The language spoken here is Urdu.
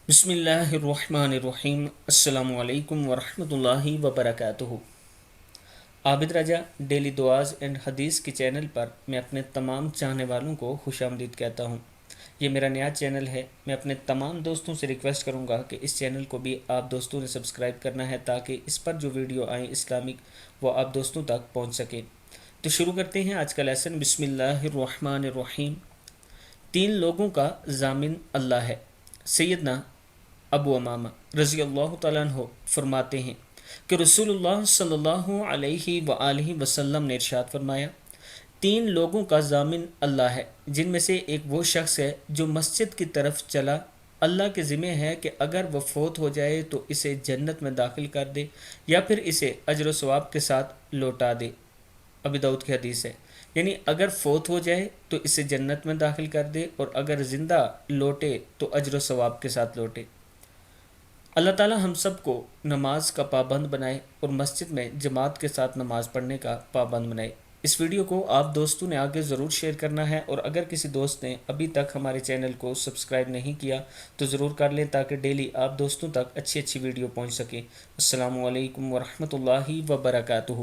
بسم اللہ الرحمن الرحیم۔ السلام علیکم ورحمۃ اللہ وبرکاتہ۔ عابد رجا ڈیلی دعاز اینڈ حدیث کے چینل پر میں اپنے تمام چاہنے والوں کو خوش آمدید کہتا ہوں۔ یہ میرا نیا چینل ہے۔ میں اپنے تمام دوستوں سے ریکویسٹ کروں گا کہ اس چینل کو بھی آپ دوستوں نے سبسکرائب کرنا ہے تاکہ اس پر جو ویڈیو آئیں اسلامک وہ آپ دوستوں تک پہنچ سکے۔ تو شروع کرتے ہیں آج کا لیسن۔ بسم اللہ الرحمن الرحیم۔ 3 لوگوں کا ضامن اللہ ہے۔ سیدنا ابو امامہ رضی اللہ تعالیٰ عنہ فرماتے ہیں کہ رسول اللہ صلی اللہ علیہ وآلہ وسلم نے ارشاد فرمایا، 3 لوگوں کا ضامن اللہ ہے، جن میں سے ایک وہ شخص ہے جو مسجد کی طرف چلا، اللہ کے ذمہ ہے کہ اگر وہ فوت ہو جائے تو اسے جنت میں داخل کر دے یا پھر اسے اجر و ثواب کے ساتھ لوٹا دے۔ ابی داؤد کی حدیث ہے۔ یعنی اگر فوت ہو جائے تو اسے جنت میں داخل کر دے اور اگر زندہ لوٹے تو اجر و ثواب کے ساتھ لوٹے۔ اللہ تعالی ہم سب کو نماز کا پابند بنائے اور مسجد میں جماعت کے ساتھ نماز پڑھنے کا پابند بنائے۔ اس ویڈیو کو آپ دوستوں نے آگے ضرور شیئر کرنا ہے، اور اگر کسی دوست نے ابھی تک ہمارے چینل کو سبسکرائب نہیں کیا تو ضرور کر لیں تاکہ ڈیلی آپ دوستوں تک اچھی ویڈیو پہنچ سکے۔ السلام علیکم ورحمۃ اللہ وبرکاتہ۔